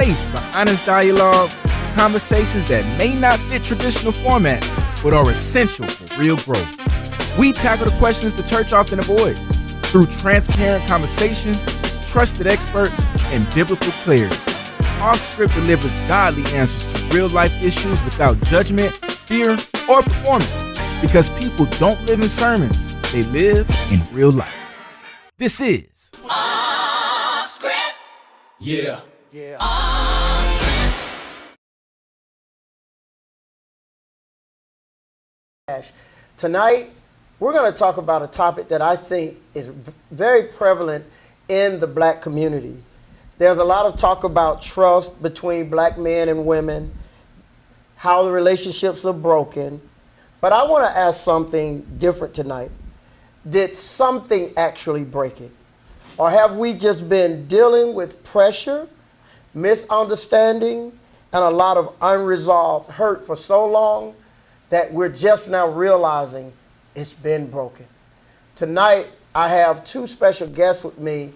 space for honest dialogue, conversations that may not fit traditional formats, but are essential for real growth. We tackle the questions the church often avoids through transparent conversation, trusted experts, and biblical clarity. Our script delivers godly answers to real-life issues without judgment, fear, or performance, because people don't live in sermons, they live in real life. This is Off Script. Yeah. Tonight, we're going to talk about a topic that I think is very prevalent in the black community. There's a lot of talk about trust between black men and women, how the relationships are broken. But I want to ask something different tonight. Did something actually break it? Or have we just been dealing with pressure, misunderstanding, and a lot of unresolved hurt for so long that we're just now realizing it's been broken? Tonight, I have two special guests with me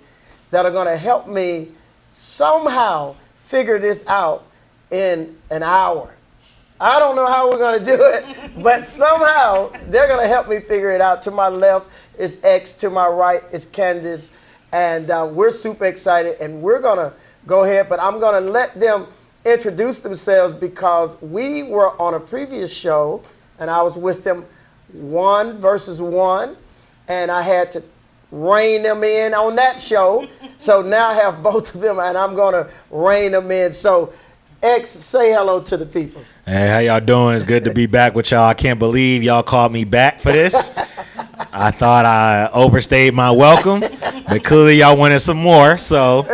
that are going to help me somehow figure this out in an hour. I don't know how we're going to do it, but somehow they're going to help me figure it out. To my left is X, to my right is Candace, and we're super excited, and we're going to go ahead, but I'm going to let them introduce themselves because we were on a previous show, and I was with them 1 versus 1, and I had to rein them in on that show. So now I have both of them, and I'm going to rein them in. So X, say hello to the people. Hey, how y'all doing? It's good to be back with y'all. I can't believe y'all called me back for this. I thought I overstayed my welcome, but clearly y'all wanted some more. So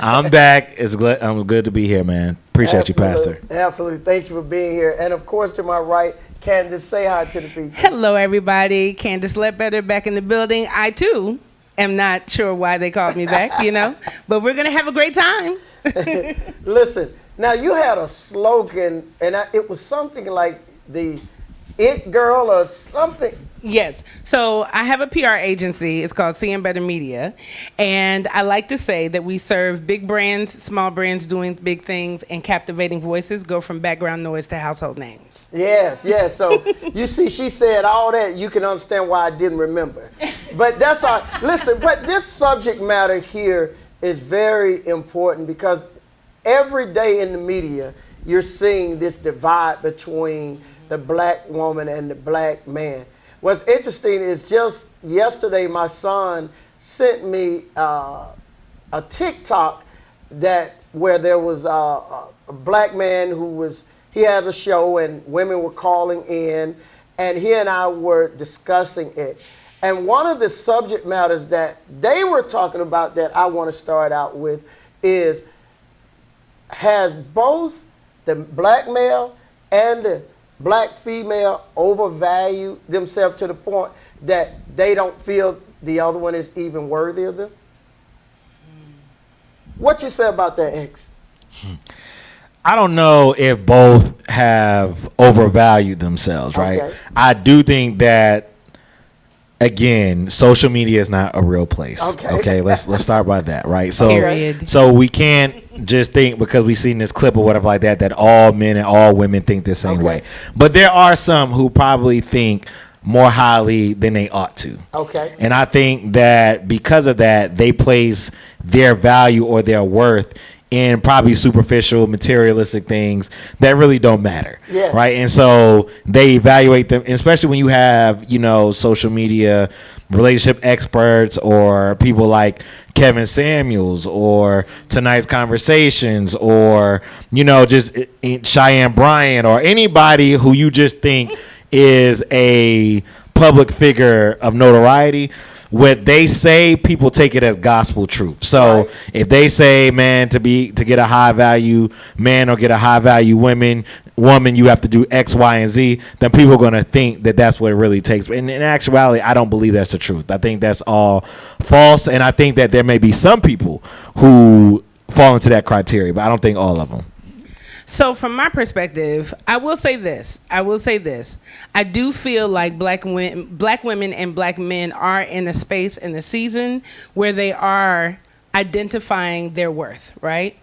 I'm back. I'm good to be here, man. Appreciate you, Pastor. Absolutely. Thank you for being here. And of course, to my right, Candace, say hi to the people. Hello, everybody. Candace Ledbetter back in the building. I, too, am not sure why they called me back, but we're going to have a great time. Listen, now you had a slogan, and it was something like the It Girl or something. Yes. So I have a PR agency. It's called Seeing Better Media. And I like to say that we serve big brands, small brands doing big things, and captivating voices go from background noise to household names. Yes. So you see, she said all that. You can understand why I didn't remember. But that's all. Listen, but this subject matter here is very important because every day in the media, you're seeing this divide between the black woman and the black man. What's interesting is just yesterday, my son sent me a TikTok where there was a black man he has a show and women were calling in, and he and I were discussing it. And one of the subject matters that they were talking about that I want to start out with is, has both the black male and the black female overvalue themselves to the point that they don't feel the other one is even worthy of them? What you say about that, X? I don't know if both have overvalued themselves, right? Okay. I do think that, again, social media is not a real place. Okay, let's start by that, right? So, Period. So we can't just think because we've seen this clip or whatever like that all men and all women think the same way. But there are some who probably think more highly than they ought to. Okay. And I think that because of that, they place their value or their worth in probably superficial, materialistic things that really don't matter. Yeah. Right. And so they evaluate them, especially when you have, social media relationship experts or people like Kevin Samuels or Tonight's Conversations or, just Cheyenne Bryant or anybody who you just think is a public figure of notoriety. What they say, people take it as gospel truth. So right. If they say, man, to get a high value man or get a high value woman, you have to do X, Y, and Z, then people are going to think that that's what it really takes. But in actuality, I don't believe that's the truth. I think that's all false. And I think that there may be some people who fall into that criteria, but I don't think all of them. So from my perspective, I will say this. I do feel like black women and black men are in a space in a season where they are identifying their worth, right?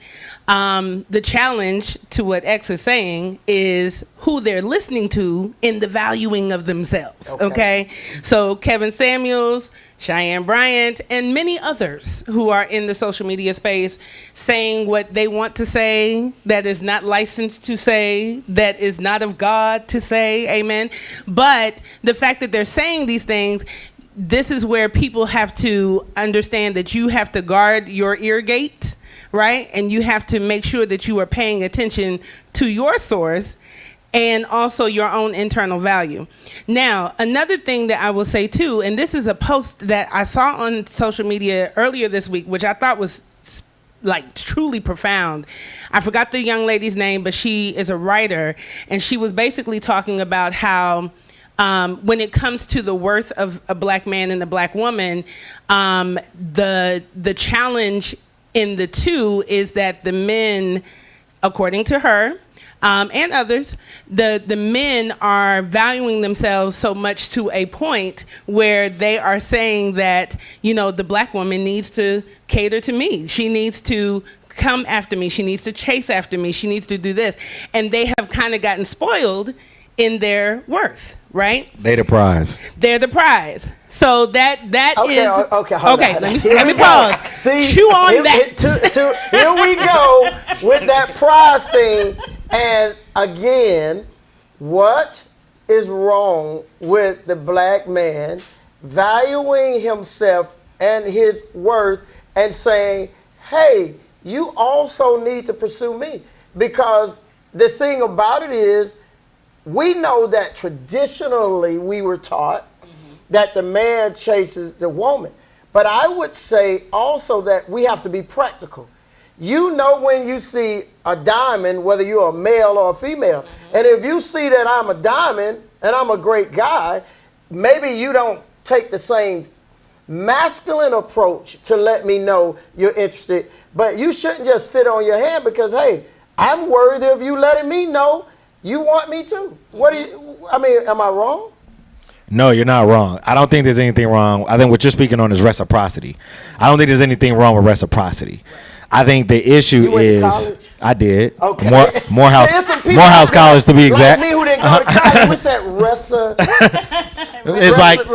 The challenge to what X is saying is who they're listening to in the valuing of themselves, okay? So Kevin Samuels, Cheyenne Bryant, and many others who are in the social media space saying what they want to say that is not licensed to say, that is not of God to say, amen? But the fact that they're saying these things, this is where people have to understand that you have to guard your ear gate, right? And you have to make sure that you are paying attention to your source and also your own internal value. Now, another thing that I will say too, and this is a post that I saw on social media earlier this week, which I thought was like truly profound. I forgot the young lady's name, but she is a writer, and she was basically talking about how when it comes to the worth of a black man and a black woman, the challenge in the two is that the men, according to her, and others, the men are valuing themselves so much to a point where they are saying that, you know, the black woman needs to cater to me. She needs to come after me. She needs to chase after me. She needs to do this. And they have kind of gotten spoiled in their worth, right? They the prize. They're the prize. So that Okay, is okay. Hold on. Let me pause. See, Chew on that. Here we go with that prize thing. And again, what is wrong with the black man valuing himself and his worth and saying, hey, you also need to pursue me? Because the thing about it is, we know that traditionally we were taught that the man chases the woman. But I would say also that we have to be practical. You know when you see a diamond, whether you're a male or a female, and if you see that I'm a diamond and I'm a great guy, maybe you don't take the same masculine approach to let me know you're interested, but you shouldn't just sit on your hand because, hey, I'm worthy of you letting me know you want me too. Am I wrong? No, you're not wrong. I don't think there's anything wrong. I think what you're speaking on is reciprocity. I don't think there's anything wrong with reciprocity. I think the issue You went to is college? I did. Okay. Morehouse College to be exact. Like me who didn't go to college. What's that It's like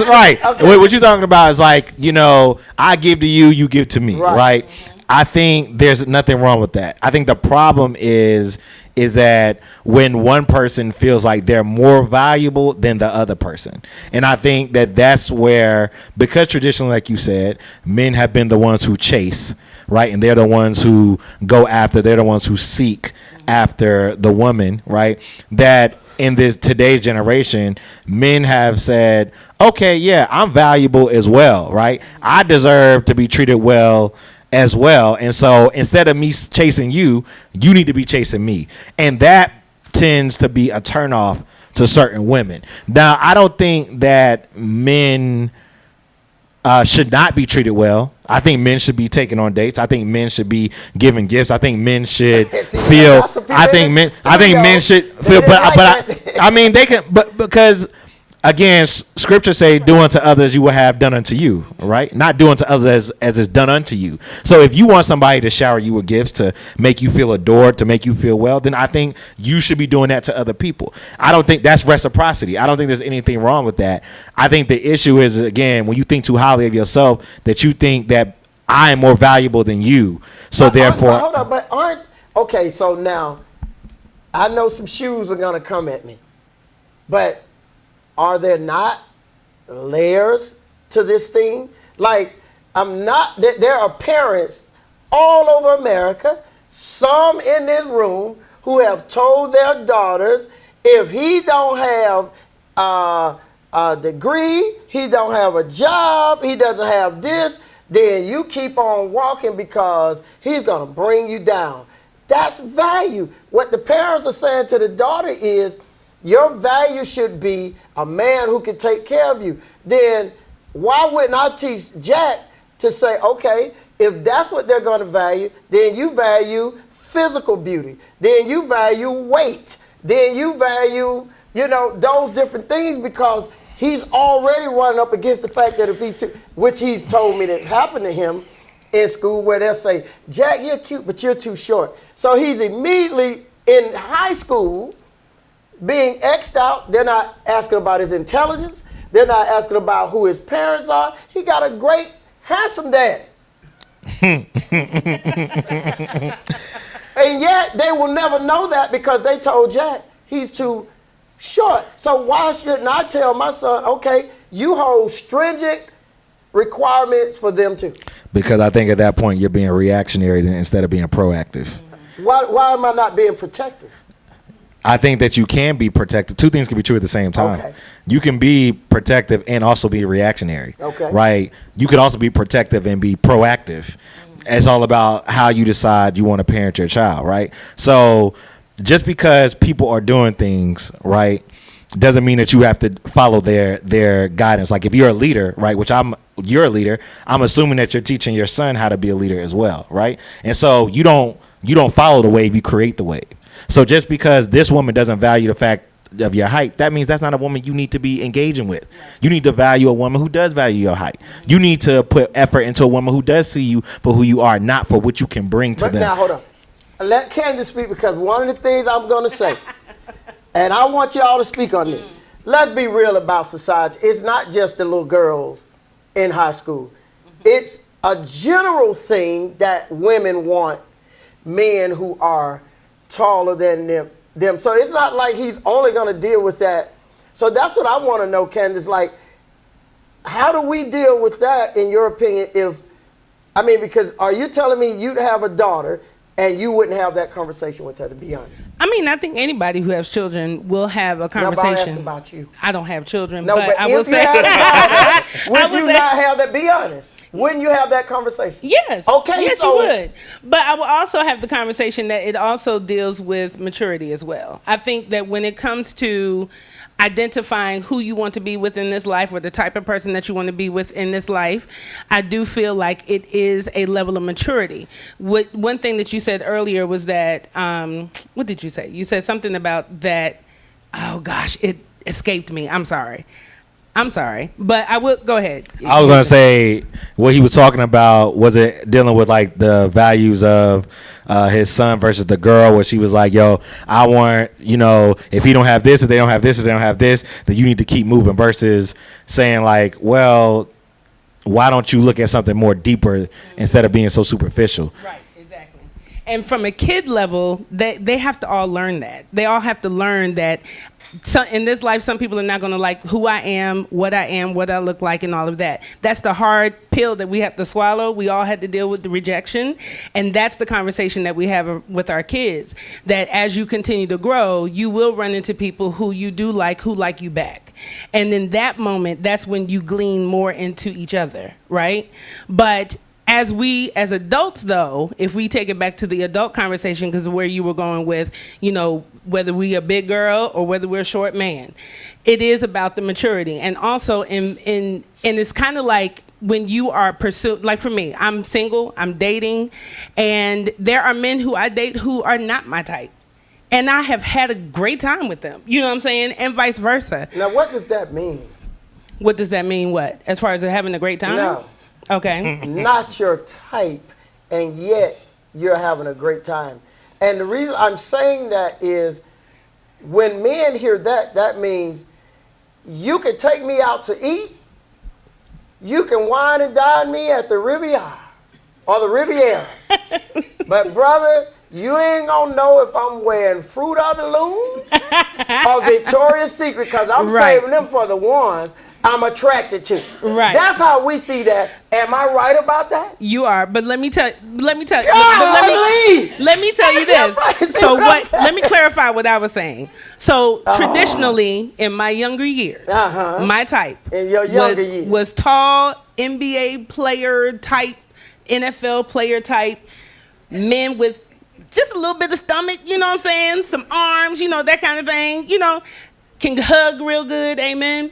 right. Okay. What you're talking about is like, you know, I give to you, you give to me, right? I think there's nothing wrong with that. I think the problem is that when one person feels like they're more valuable than the other person. And I think that that's where, because traditionally, like you said, men have been the ones who chase, right? And they're the ones who go after, they're the ones who seek after the woman, right? That in this today's generation, men have said, okay, yeah, I'm valuable as well, right? I deserve to be treated well as well. And so instead of me chasing you, you need to be chasing me. And that tends to be a turnoff to certain women. Now, I don't think that men should not be treated well. I think men should be taken on dates. I think men should be given gifts. I think men should feel. I think men should feel. I mean, they can. But because again, scripture say, "Do unto others you will have done unto you." Right? Not do unto others as is done unto you. So if you want somebody to shower you with gifts to make you feel adored, to make you feel well, then I think you should be doing that to other people. I don't think that's reciprocity. I don't think there's anything wrong with that. I think the issue is, again, when you think too highly of yourself, that you think that I am more valuable than you. So therefore, hold on, but okay? So now, I know some shoes are gonna come at me, but are there not layers to this thing? Like, there are parents all over America, some in this room, who have told their daughters, if he don't have a degree, he don't have a job, he doesn't have this, then you keep on walking because he's gonna bring you down. That's value. What the parents are saying to the daughter is, your value should be a man who can take care of you. Then why wouldn't I teach Jack to say, okay, if that's what they're going to value, then you value physical beauty. Then you value weight. Then you value, those different things, because he's already running up against the fact that if he's too, which he's told me that happened to him in school, where they'll say, Jack, you're cute, but you're too short. So he's immediately in high school being X'd out. They're not asking about his intelligence. They're not asking about who his parents are. He got a great, handsome daddy. And yet they will never know that because they told Jack he's too short. So why shouldn't I tell my son, okay, you hold stringent requirements for them too? Because I think at that point you're being reactionary instead of being proactive. Why am I not being protective? I think that you can be protective. Two things can be true at the same time. Okay. You can be protective and also be reactionary. Okay. Right? You could also be protective and be proactive. It's all about how you decide you want to parent your child, right? So just because people are doing things, right, doesn't mean that you have to follow their guidance. Like if you're a leader, right, you're a leader, I'm assuming that you're teaching your son how to be a leader as well, right? And so you don't follow the wave, you create the wave. So just because this woman doesn't value the fact of your height, that means that's not a woman you need to be engaging with. You need to value a woman who does value your height. You need to put effort into a woman who does see you for who you are, not for what you can bring to them. But now, hold on. Let Candace speak, because one of the things I'm going to say, and I want y'all to speak on this. Let's be real about society. It's not just the little girls in high school. It's a general thing that women want men who are taller than them. So it's not like he's only going to deal with that. So that's what I want to know, Candace. Like, how do we deal with that, in your opinion? Because are you telling me you'd have a daughter and you wouldn't have that conversation with her, to be honest? I mean, I think anybody who has children will have a conversation. No, but I'm asking about you. I don't have children, No, but I will say. Would you not have that? Be honest. Wouldn't you have that conversation? Yes. Okay. Yes, so you would. But I will also have the conversation that it also deals with maturity as well. I think that when it comes to identifying who you want to be within this life, or the type of person that you want to be within this life, I do feel like it is a level of maturity. One thing that you said earlier was that, what did you say? You said something about that. Oh gosh, it escaped me. I'm sorry, but I will go ahead. I was going to say what he was talking about, was it dealing with like the values of his son versus the girl, where she was like, yo, I want, if he don't have this, if they don't have this, if they don't have this, then you need to keep moving, versus saying like, well, why don't you look at something more deeper instead of being so superficial? Right, exactly. And from a kid level, they have to all learn that. They all have to learn that. So in this life, some people are not going to like who I am, what I look like, and all of that. That's the hard pill that we have to swallow. We all had to deal with the rejection. And that's the conversation that we have with our kids, that as you continue to grow, you will run into people who you do like, who like you back. And in that moment, that's when you glean more into each other, right? But as adults, though, if we take it back to the adult conversation, because where you were going with, whether we a big girl or whether we're a short man, it is about the maturity. And also, and it's kind of like when you are pursuing, like for me, I'm single, I'm dating, and there are men who I date who are not my type. And I have had a great time with them. You know what I'm saying? And vice versa. Now, what does that mean? What does that mean, what? As far as having a great time? No. Okay. Not your type, and yet you're having a great time. And the reason I'm saying that is, when men hear that, that means you can take me out to eat, you can wine and dine me at the Riviera or the Riviera. But brother, you ain't gonna know if I'm wearing Fruit of the Looms or Victoria's Secret, because I'm saving them for the ones I'm attracted to. Right. That's how we see that. Am I right about that? You are, but let me tell you Let me tell you this. So let me clarify what I was saying. So traditionally, in my younger years, my type in your younger years was tall, NBA player type, NFL player type, men with just a little bit of stomach, you know what I'm saying? Some arms, that kind of thing, can hug real good, amen.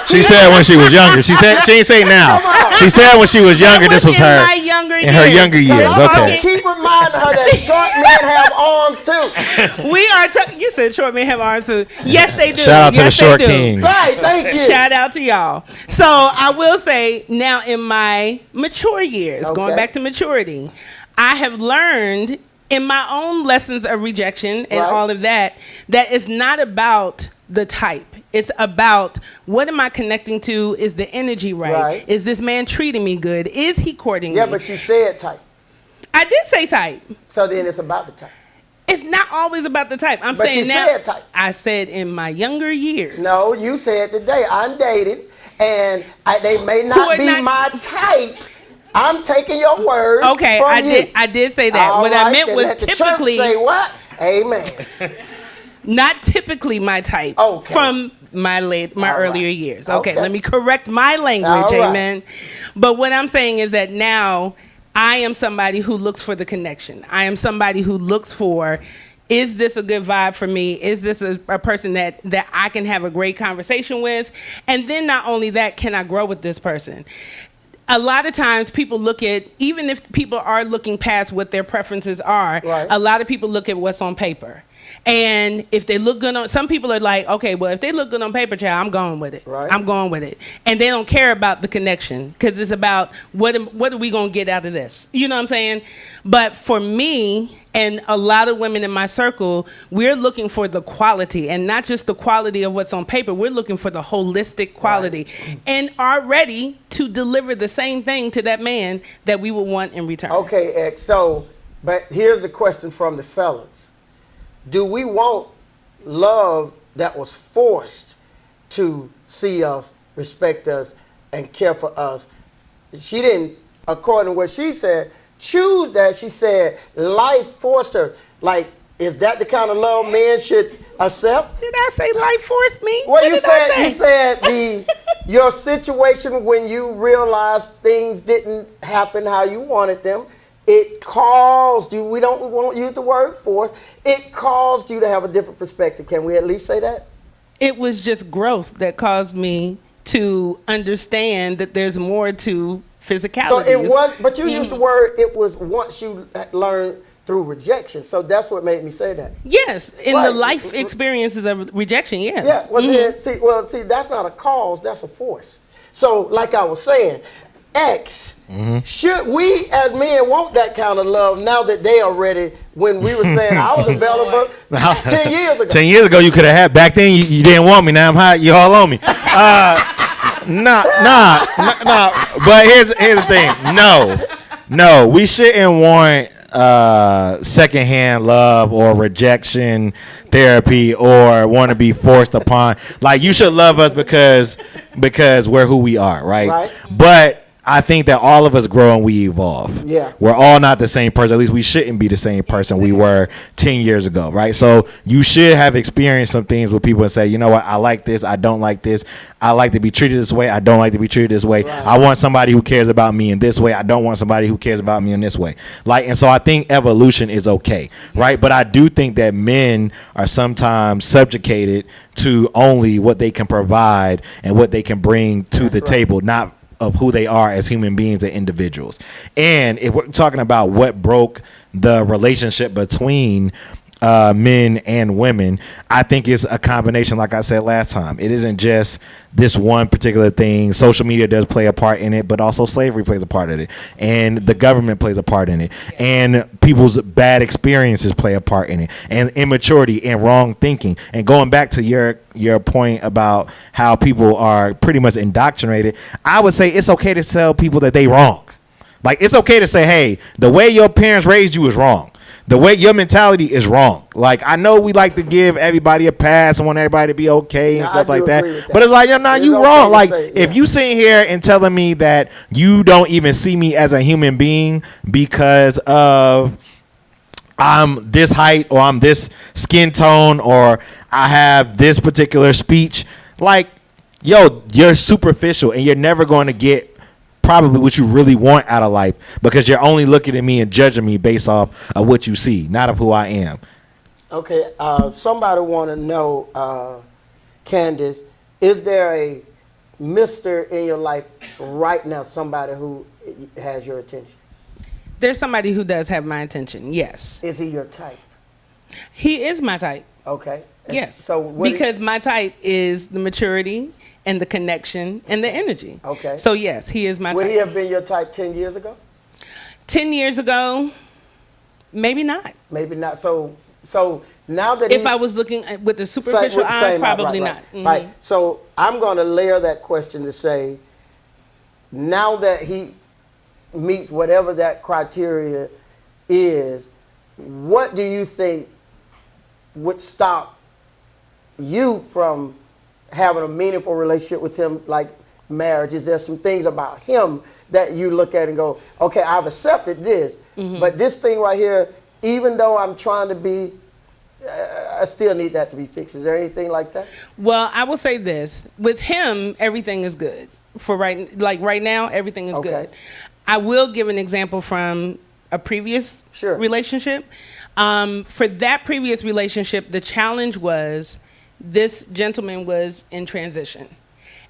She said when she was younger. She ain't say now. She said when she was younger, this was her in my younger in her younger years. I'm Okay. keep reminding her that short men have arms too. We are. You said short men have arms too. Yes, they do. Shout out to the Yes, they short do. kings. Right, thank you. Shout out to y'all. So I will say now in my mature years, going Okay. back to maturity, I have learned in my own lessons of rejection and Right. all of that it's not about the type. It's about what am I connecting to? Is the energy right? Right. Is this man treating me good? Is he courting Yeah, me? but you said type. I did say type. So then it's about the type. It's not always about the type. I'm But saying you now. said type. I said in my younger years. No, you said today, I'm dating, and they may Who not are be not- my type. I'm taking your word. Okay, from I you. did say that. All What I right, meant then was let the church typically say what? Amen. not typically my type Okay. from my All earlier right. years. Okay, Okay. let me correct my language, All right. amen. But what I'm saying is that now I am somebody who looks for the connection. I am somebody who looks for, is this a good vibe for me? Is this a person that I can have a great conversation with? And then not only that, can I grow with this person? A lot of times people look at, even if people are looking past what their preferences are, Right. a lot of people look at what's on paper. And if they look good on, some people are like, okay, well, if they look good on paper, child, I'm going with it. Right. I'm going with it. And they don't care about the connection because it's about what are we going to get out of this? You know what I'm saying? But for me and a lot of women in my circle, we're looking for the quality and not just the quality of what's on paper. We're looking for the holistic quality and are ready to deliver the same thing to that man that we would want in return. Okay, X. So, but here's the question from the fellas. Do we want love that was forced to see us, respect us, and care for us? She didn't, according to what she said, choose that. She said life forced her. Like, is that the kind of love men should accept? Did I say life forced me? Well, What you did I say? said your situation when you realized things didn't happen how you wanted them. It caused you, we won't use the word force, it caused you to have a different perspective. Can we at least say that? It was just growth that caused me to understand that there's more to physicality. So it was, but you used the word, it was once you learned through rejection. So that's what made me say that. Yes, in the Right. life experiences of rejection, yeah. Yeah, well then, see, that's not a cause, that's a force. So like I was saying, X, should we as men want that kind of love now that they are ready? When we were saying I was available 10 years ago. 10 years ago, you could have had. Back then, you didn't want me. Now I'm hot. You all on me. Nah. But here's the thing. No, we shouldn't want secondhand love or rejection therapy or want to be forced upon. Like, you should love us because we're who we are, right? But I think that all of us grow and we evolve. Yeah. We're all not the same person. At least we shouldn't be the same person we were 10 years ago, right? So you should have experienced some things with people and say, you know what, I like this, I don't like this. I like to be treated this way, I don't like to be treated this way. Right. I want somebody who cares about me in this way. I don't want somebody who cares about me in this way. Like, and so I think evolution is okay, right? But I do think that men are sometimes subjugated to only what they can provide and what they can bring to the table, not of who they are as human beings and individuals. And if we're talking about what broke the relationship between men and women, I think it's a combination, like I said last time. It isn't just this one particular thing. Social media does play a part in it, but also slavery plays a part in it. And the government plays a part in it. And people's bad experiences play a part in it. And immaturity and wrong thinking. And going back to your point about how people are pretty much indoctrinated, I would say it's okay to tell people that they wrong. Like, it's okay to say, hey, the way your parents raised you is wrong. The way your mentality is wrong. Like, I know we like to give everybody a pass and want everybody to be okay and Yeah, stuff I like do that. agree with that. But it's like, you're not, It's you okay wrong. to Like, say, if yeah. you sitting here and telling me that you don't even see me as a human being because of I'm this height or I'm this skin tone or I have this particular speech, like, yo, you're superficial and you're never going to get probably what you really want out of life because you're only looking at me and judging me based off of what you see, not of who I am. Okay, somebody want to know, Candace, is there a Mr. in your life right now, somebody who has your attention? There's somebody who does have my attention. Yes. Is he your type? He is my type. Okay. And Yes. So what because my type is the maturity and the connection and the energy. Okay. So yes, he is my would type. he have been your type 10 years ago? 10 years ago, maybe not. Maybe not. So now that If I was looking with the superficial eye, probably not. Mhm. Right. So I'm going to layer that question to say, now that he meets whatever that criteria is, what do you think would stop you from having a meaningful relationship with him, like marriage? Is there some things about him that you look at and go, okay, I've accepted this, but this thing right here, even though I'm trying to be, I still need that to be fixed. Is there anything like that? Well, I will say this. With him, everything is good. For right now, everything is Okay. good. I will give an example from a previous Sure. relationship. For that previous relationship, the challenge was this gentleman was in transition.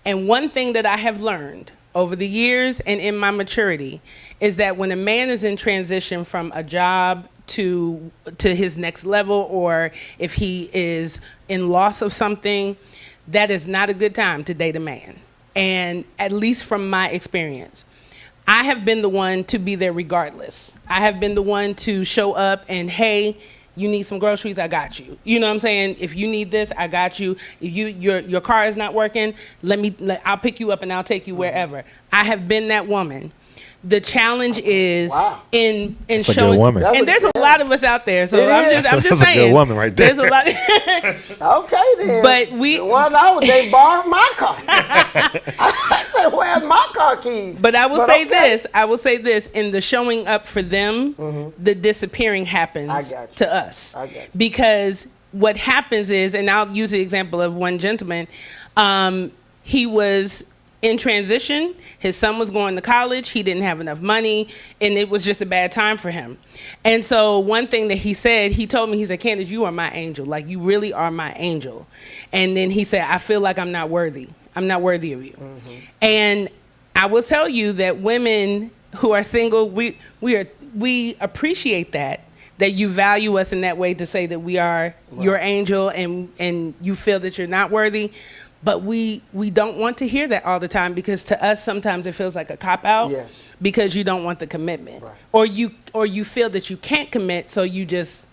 And one thing that I have learned over the years and in my maturity is that when a man is in transition from a job to his next level, or if he is in loss of something, that is not a good time to date a man. And at least from my experience, I have been the one to be there regardless. I have been the one to show up and, hey, you need some groceries, I got you. You know what I'm saying? If you need this, I got you. If your car is not working, I'll pick you up and I'll take you wherever. I have been that woman. The challenge is in That's a showing, good woman. and there's a lot of us out there. So It I'm is. just That's saying. a good woman right there. There's a lot. Okay then. But the one I was, they borrowed my car. I said, where's my car keys? But I will But say okay. this. I will say this. In the showing up for them, the disappearing happens I got you. to us. I got you. Because what happens is, and I'll use the example of one gentleman, he was in transition. His son was going to college. He didn't have enough money, and it was just a bad time for him. And so one thing that he said, he told me, he said, Candace, you are my angel. Like, you really are my angel. And then he said, I feel like I'm not worthy. I'm not worthy of you. And I will tell you that women who are single, we appreciate that you value us in that way, to say that we are your angel, and you feel that you're not worthy. But we don't want to hear that all the time, because to us sometimes it feels like a cop-out. Yes. Because you don't want the commitment. Right. Or you feel that you can't commit, so you just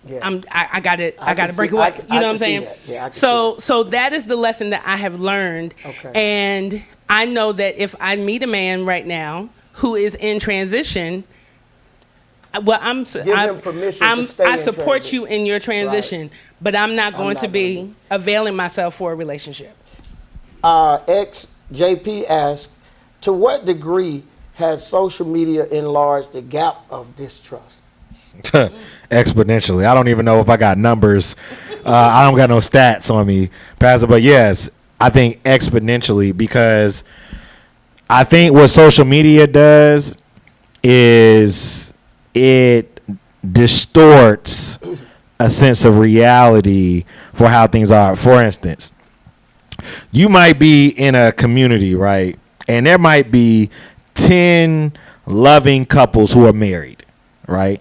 Yeah. I gotta can break see- away. I can- You know I what I'm can see saying? that. Yeah, I can So that is the lesson that I have learned. Okay. And I know that if I meet a man right now who is in transition, well, him permission to stay I in support transition. you in your transition, but I'm not going not to be gonna availing myself for a relationship. XJP asked, to what degree has social media enlarged the gap of distrust? Exponentially. I don't even know if I got numbers. I don't got no stats on me, Pastor. But yes, I think exponentially, because I think what social media does is it distorts a sense of reality for how things are. For instance, you might be in a community, right? And there might be 10 loving couples who are married, right?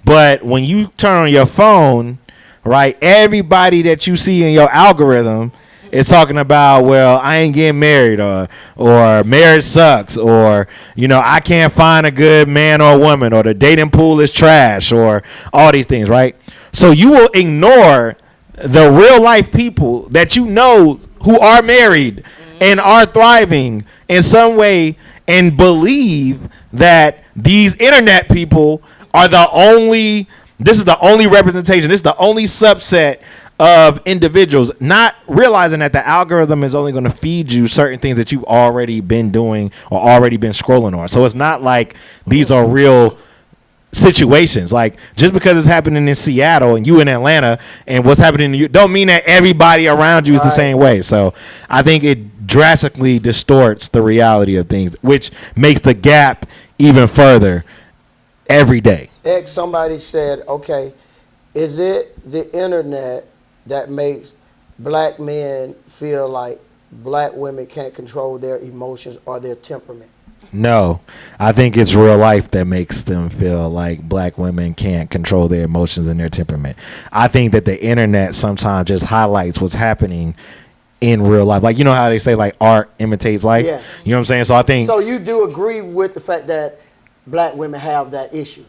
But when you turn on your phone, right, everybody that you see in your algorithm is talking about, well, I ain't getting married, or marriage sucks, or, I can't find a good man or woman, or the dating pool is trash, or all these things, right? So you will ignore the real life people that you know who are married and are thriving in some way, and believe that these internet people are this is the only representation, this is the only subset of individuals, not realizing that the algorithm is only going to feed you certain things that you've already been doing or already been scrolling on. So it's not like these are real situations. Like, just because it's happening in Seattle and you in Atlanta and what's happening to you don't mean that everybody around you is the same way. So I think it drastically distorts the reality of things, which makes the gap even further every day. Somebody said, okay, is it the internet that makes black men feel like black women can't control their emotions or their temperament? No, I think it's real life that makes them feel like black women can't control their emotions and their temperament. I think that the internet sometimes just highlights what's happening in real life. Like, you know how they say like art imitates life? Yeah. You know what I'm saying? So I think So you do agree with the fact that black women have that issue?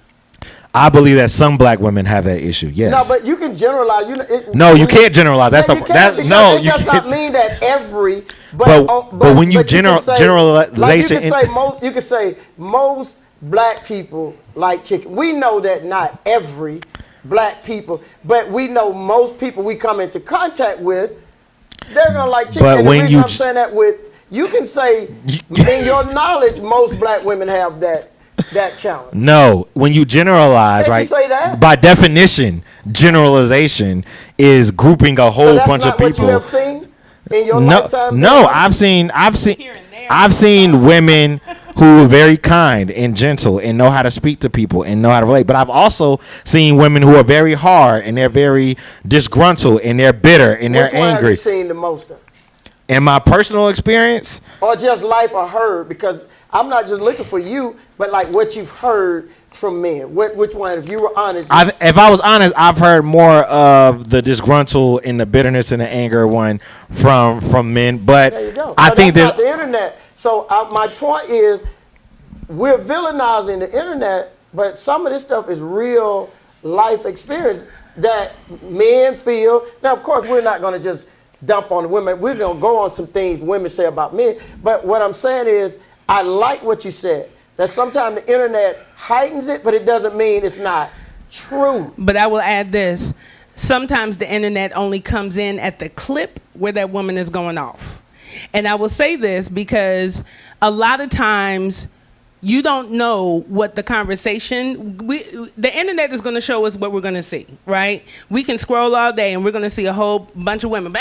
I believe that some black women have that issue. Yes. No, but you can generalize. No, you can't generalize. That's Yeah, the you can, that because no, it you does can't. not mean that every. But when you but can say- generalization, like you can say most black people like chicken. We know that not every black people, but we know most people we come into contact with, they're gonna like chicken. But and when the reason you I'm saying that with, you can say in your knowledge, most black women have that challenge. No, when you generalize, Can't right? you say that? By definition, generalization is grouping a So whole that's bunch not of people. what you have seen in your No, lifetime. no, I've seen Here and there. I've seen women who are very kind and gentle and know how to speak to people and know how to relate. But I've also seen women who are very hard and they're very disgruntled and they're bitter and they're Which one have angry. you seen the most of? In my personal experience, Or just life or heard? Because I'm not just looking for you, but like what you've heard from men. Which one, if you were honest? if I was honest, I've heard more of the disgruntled and the bitterness and the anger one from men. But there you go. I So think that's that not the internet. So my point is, we're villainizing the internet, but some of this stuff is real life experience that men feel. Now, of course, we're not going to just dump on the women. We're going to go on some things women say about men. But what I'm saying is, I like what you said, that sometimes the internet heightens it, but it doesn't mean it's not true. But I will add this. Sometimes the internet only comes in at the clip where that woman is going off. And I will say this because a lot of times you don't know what the conversation, the internet is going to show us what we're going to see, right? We can scroll all day and we're going to see a whole bunch of women.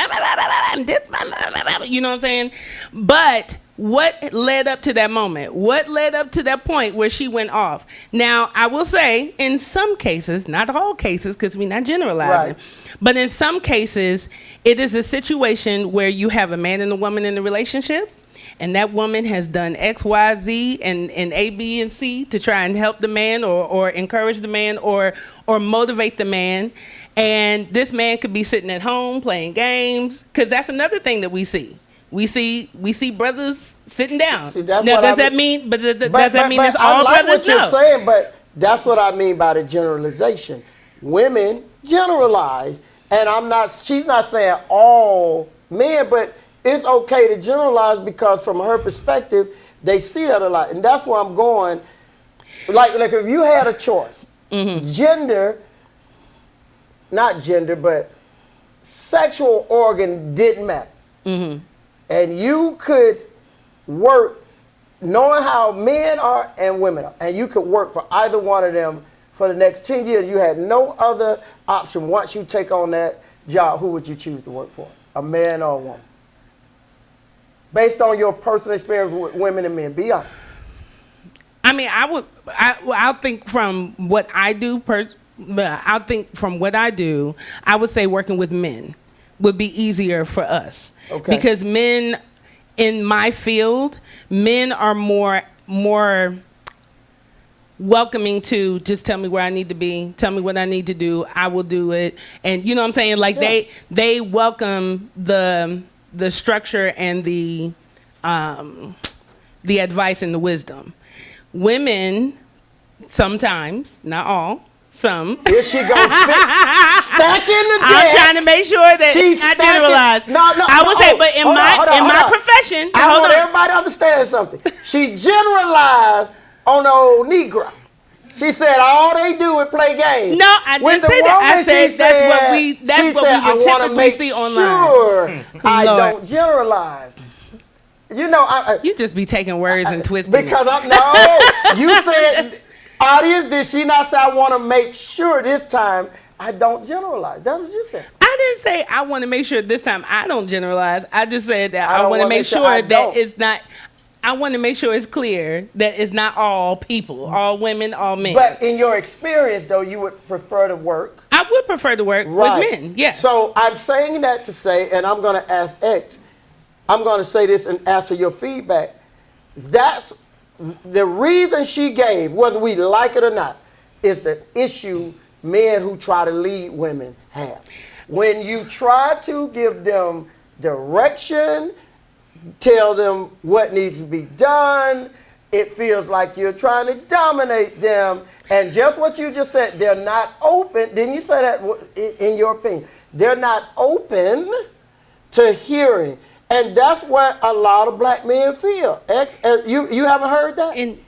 You know what I'm saying? But what led up to that moment? What led up to that point where she went off? Now, I will say in some cases, not all cases, because we're not generalizing, Right. but in some cases, it is a situation where you have a man and a woman in a relationship, and that woman has done X, Y, Z, and A, B, and C to try and help the man or encourage the man or motivate the man. And this man could be sitting at home playing games, because that's another thing that we see. We see brothers sitting down. See, that's now, what does I that mean- mean? But does that mean it's I all like brothers? what you're No. saying, but that's what I mean by the generalization. Women generalize, and she's not saying all men, but it's okay to generalize because from her perspective, they see that a lot. And that's where I'm going. Like if you had a choice, not gender, but sexual organ didn't matter. And you could work knowing how men are and women are, and you could work for either one of them for the next 10 years. You had no other option. Once you take on that job, who would you choose to work for? A man or a woman? Based on your personal experience with women and men, be honest. I mean, I'll think from what I do. I would say working with men would be easier for us. Okay. Because men in my field, men are more welcoming to just tell me where I need to be, tell me what I need to do, I will do it. And you know what I'm saying? Like they welcome the structure and the advice and the wisdom. Women sometimes, not all, some. Here she goes, stacking the deck. I'm trying to make sure that She's I stacking- generalize. No, I would say, but in hold on. my profession, I hold want on. everybody to understand something. She generalized on the old Negro. She said all they do is play games. No, I With didn't the say that. I woman, said she that's what said- we she would said, I wanna typically make see online. Sure, I Lord. don't generalize. You know, You just be taking words and twisting because it. you said, audience, did she not say I want to make sure this time I don't generalize? That's what you said. I didn't say I want to make sure this time I don't generalize. I just said that I don't want to wanna make make sure sure I that don't. it's not. I want to make sure it's clear that it's not all people, all women, all men. But in your experience, though, you would prefer to work. I would prefer to work with men. Yes. So I'm saying that to say, and I'm going to ask X, I'm going to say this and ask for your feedback. That's the reason she gave, whether we like it or not, is the issue men who try to lead women have. When you try to give them direction, tell them what needs to be done, it feels like you're trying to dominate them. And just what you just said, they're not open. Didn't you say that in your opinion? They're not open to hearing. And that's what a lot of black men feel. You haven't heard that?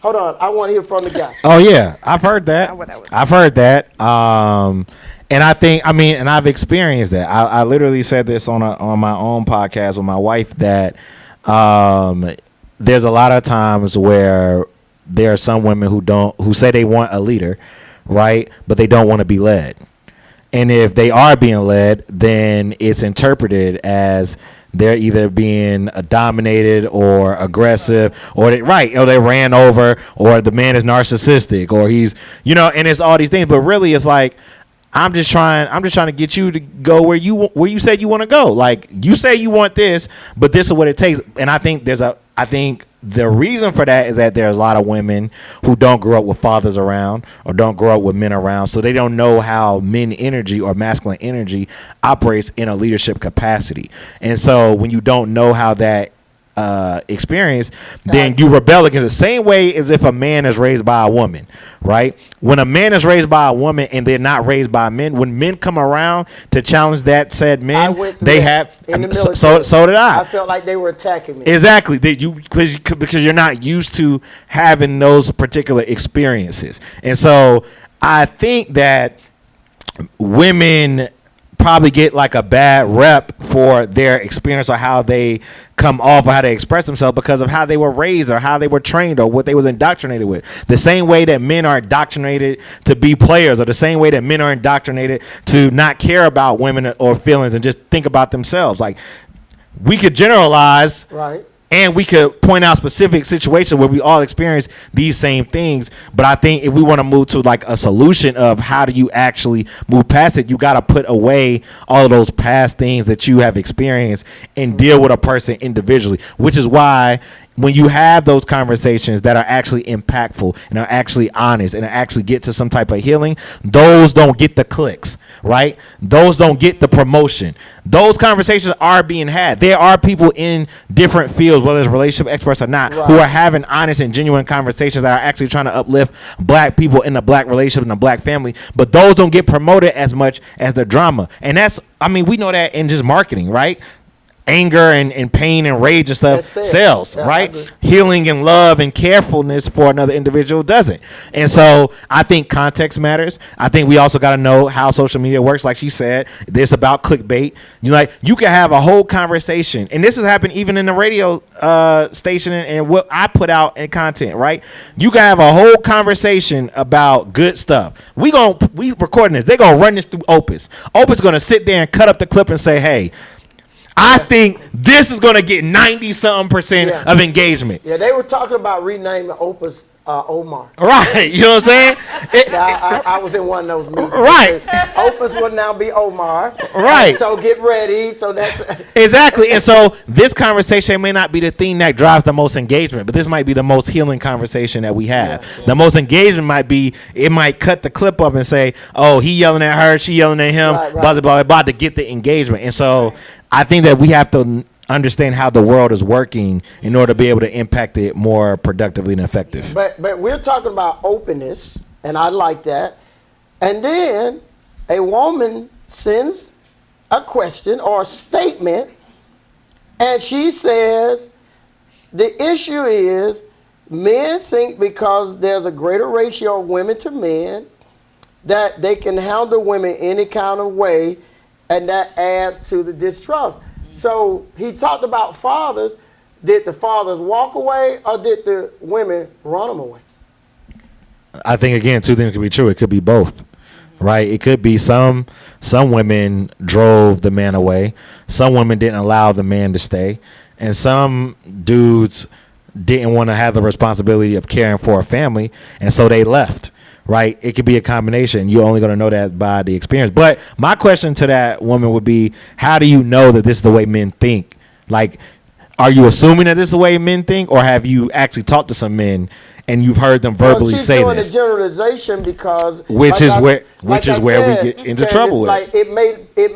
Hold on, I want to hear from the guy. Oh yeah, I've heard that. I've heard that. And I think, and I've experienced that. I literally said this on my own podcast with my wife that there's a lot of times where there are some women who say they want a leader, right? But they don't want to be led. And if they are being led, then it's interpreted as they're either being dominated or aggressive, or they ran over, or the man is narcissistic, or he's, and it's all these things. But really, it's like, I'm just trying to get you to go where you said you want to go. Like, you say you want this, but this is what it takes. And I think the reason for that is that there's a lot of women who don't grow up with fathers around or don't grow up with men around, so they don't know how men energy or masculine energy operates in a leadership capacity. And so when you don't know how that experience, then you rebel against the same way as if a man is raised by a woman, right? When a man is raised by a woman and they're not raised by men, when men come around to challenge that said men, they have in the military. So did I. I felt like they were attacking me. Exactly. Because you're not used to having those particular experiences. And so I think that women probably get like a bad rep for their experience or how they come off or how they express themselves because of how they were raised or how they were trained or what they was indoctrinated with. The same way that men are indoctrinated to be players, or the same way that men are indoctrinated to not care about women or feelings and just think about themselves. Like, we could generalize, right, and we could point out specific situations where we all experience these same things. But I think if we want to move to like a solution of how do you actually move past it, you got to put away all of those past things that you have experienced and deal with a person individually, which is why when you have those conversations that are actually impactful and are actually honest and actually get to some type of healing, those don't get the clicks, right? Those don't get the promotion. Those conversations are being had. There are people in different fields, whether it's relationship experts or not, right, who are having honest and genuine conversations that are actually trying to uplift black people in the black relationship and the black family. But those don't get promoted as much as the drama. And that's, we know that in just marketing, right? Anger and pain and rage and stuff sells, yeah, right? Healing and love and carefulness for another individual doesn't. And so I think context matters. I think we also got to know how social media works. Like she said, this about clickbait. You can have a whole conversation, and this has happened even in the radio station and what I put out in content, right? You can have a whole conversation about good stuff. We recording this. They're gonna run this through Opus. Opus gonna sit there and cut up the clip and say, hey, I think this is going to get 90-something% of engagement. Yeah, they were talking about renaming Opus Omar. Right, you know what I'm saying? I was in one of those meetings. Right. Opus will now be Omar. Right. So get ready. So that's exactly. And so this conversation may not be the thing that drives the most engagement, but this might be the most healing conversation that we have. Yeah. The most engagement might be, it might cut the clip up and say, oh, he yelling at her, she yelling at him, right. Blah, blah, blah, blah, to get the engagement. And so I think that we have to understand how the world is working in order to be able to impact it more productively and effective. But we're talking about openness, and I like that. And then a woman sends a question or a statement, and she says, the issue is men think because there's a greater ratio of women to men that they can handle women any kind of way, and that adds to the distrust. So he talked about fathers. Did the fathers walk away, or did the women run them away? I think, again, two things could be true. It could be both, right? It could be some women drove the man away. Some women didn't allow the man to stay. And some dudes didn't want to have the responsibility of caring for a family, and so they left. Right? It could be a combination. You're only going to know that by the experience. But my question to that woman would be, how do you know that this is the way men think? Like, are you assuming that this is the way men think, or have you actually talked to some men and you've heard them verbally she's say doing this? a generalization because Which is where we said, get into trouble with. Like it